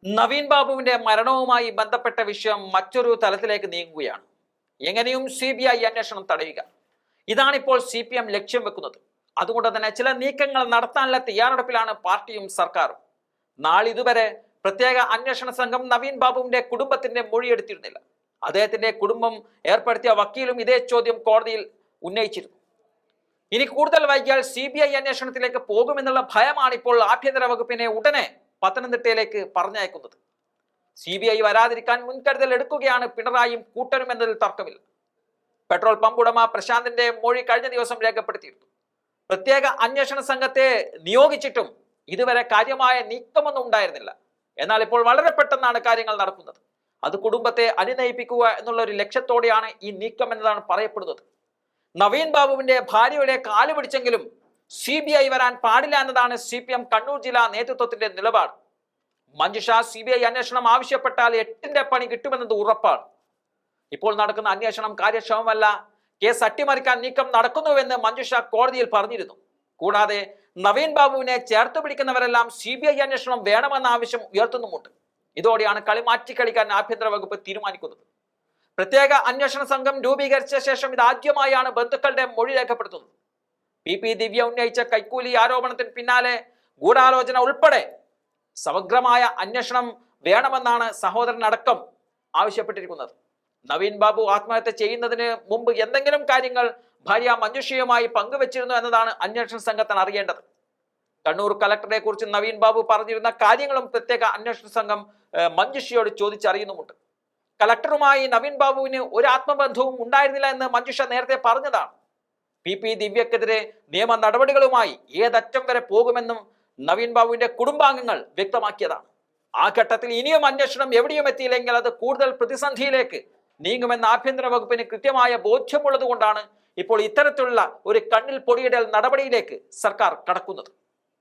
നവീൻ ബാബുവിന്റെ മരണവുമായി ബന്ധപ്പെട്ട വിഷയം മറ്റൊരു തലത്തിലേക്ക് നീങ്ങുകയാണ്. എങ്ങനെയും CBI അന്വേഷണം തടയുക, ഇതാണിപ്പോൾ CPM ലക്ഷ്യം വെക്കുന്നത്. അതുകൊണ്ട് തന്നെ ചില നീക്കങ്ങൾ നടത്താനുള്ള തയ്യാറെടുപ്പിലാണ് പാർട്ടിയും സർക്കാരും. നാളിതുവരെ പ്രത്യേക അന്വേഷണ സംഘം നവീൻ ബാബുവിന്റെ കുടുംബത്തിന്റെ മൊഴിയെടുത്തിരുന്നില്ല. അദ്ദേഹത്തിന്റെ കുടുംബം ഏർപ്പെടുത്തിയ വക്കീലും ഇതേ ചോദ്യം കോടതിയിൽ ഉന്നയിച്ചിരുന്നു. ഇനി കൂടുതൽ വൈകിയാൽ CBI അന്വേഷണത്തിലേക്ക് പോകുമെന്നുള്ള ഭയമാണ് ഇപ്പോൾ ആഭ്യന്തര വകുപ്പിനെ ഉടനെ പത്തനംതിട്ടയിലേക്ക് പറഞ്ഞയക്കുന്നത്. CBI വരാതിരിക്കാൻ മുൻകരുതൽ എടുക്കുകയാണ് പിണറായിയും കൂട്ടരും എന്നതിൽ തർക്കമില്ല. പെട്രോൾ പമ്പ് ഉടമ പ്രശാന്തിന്റെ മൊഴി കഴിഞ്ഞ ദിവസം രേഖപ്പെടുത്തിയിരുന്നു. പ്രത്യേക അന്വേഷണ സംഘത്തെ നിയോഗിച്ചിട്ടും ഇതുവരെ കാര്യമായ നീക്കമൊന്നും ഉണ്ടായിരുന്നില്ല. എന്നാൽ ഇപ്പോൾ വളരെ പെട്ടെന്നാണ് കാര്യങ്ങൾ നടക്കുന്നത്. അത് കുടുംബത്തെ അനുനയിപ്പിക്കുക എന്നുള്ള ഒരു ലക്ഷ്യത്തോടെയാണ് ഈ നീക്കം എന്നതാണ് പറയപ്പെടുന്നത്. നവീൻ ബാബുവിന്റെ ഭാര്യയുടെ കാല് പിടിച്ചെങ്കിലും CBI വരാൻ പാടില്ല എന്നതാണ് CPM കണ്ണൂർ ജില്ലാ നേതൃത്വത്തിന്റെ നിലപാട്. മഞ്ജുഷ CBI അന്വേഷണം ആവശ്യപ്പെട്ടാൽ 8ന്റെ പണി കിട്ടുമെന്നത് ഉറപ്പാണ്. ഇപ്പോൾ നടക്കുന്ന അന്വേഷണം കാര്യക്ഷമമല്ല, കേസ് അട്ടിമറിക്കാൻ നീക്കം നടക്കുന്നുവെന്ന് മഞ്ജുഷ കോടതിയിൽ പറഞ്ഞിരുന്നു. കൂടാതെ നവീൻ ബാബുവിനെ ചേർത്ത് പിടിക്കുന്നവരെല്ലാം CBI അന്വേഷണം വേണമെന്ന ആവശ്യം ഉയർത്തുന്നുമുണ്ട്. ഇതോടെയാണ് കളി മാറ്റിക്കളിക്കാൻ ആഭ്യന്തര വകുപ്പ് തീരുമാനിക്കുന്നത്. പ്രത്യേക അന്വേഷണ സംഘം രൂപീകരിച്ച ശേഷം ഇതാദ്യമായാണ് ബന്ധുക്കളുടെ മൊഴി രേഖപ്പെടുത്തുന്നത്. PP ദിവ്യ ഉന്നയിച്ച കൈക്കൂലി ആരോപണത്തിന് പിന്നാലെ ഗൂഢാലോചന ഉൾപ്പെടെ സമഗ്രമായ അന്വേഷണം വേണമെന്നാണ് സഹോദരനടക്കം ആവശ്യപ്പെട്ടിരിക്കുന്നത്. നവീൻ ബാബു ആത്മഹത്യ ചെയ്യുന്നതിന് മുമ്പ് എന്തെങ്കിലും കാര്യങ്ങൾ ഭാര്യ മഞ്ജുഷയുമായി പങ്കുവച്ചിരുന്നു എന്നതാണ് അന്വേഷണ സംഘത്തിന് അറിയേണ്ടത്. കണ്ണൂർ കലക്ടറെ കുറിച്ച് നവീൻ ബാബു പറഞ്ഞിരുന്ന കാര്യങ്ങളും പ്രത്യേക അന്വേഷണ സംഘം മഞ്ജുഷയോട് ചോദിച്ചറിയുന്നുമുണ്ട്. കലക്ടറുമായി നവീൻ ബാബുവിന് ഒരു ആത്മബന്ധവും ഉണ്ടായിരുന്നില്ല എന്ന് മഞ്ജുഷ നേരത്തെ പറഞ്ഞതാണ്. PP ദിവ്യക്കെതിരെ നിയമ നടപടികളുമായി ഏതറ്റം വരെ പോകുമെന്നും നവീൻ ബാബുവിന്റെ കുടുംബാംഗങ്ങൾ വ്യക്തമാക്കിയതാണ്. ആ ഘട്ടത്തിൽ ഇനിയും അന്വേഷണം എവിടെയും എത്തിയില്ലെങ്കിൽ അത് കൂടുതൽ പ്രതിസന്ധിയിലേക്ക് നീങ്ങുമെന്ന ആഭ്യന്തര വകുപ്പിന് കൃത്യമായ ബോധ്യമുള്ളത് കൊണ്ടാണ് ഇപ്പോൾ ഇത്തരത്തിലുള്ള ഒരു കണ്ണിൽ പൊടിയിടൽ നടപടിയിലേക്ക് സർക്കാർ കടക്കുന്നത്.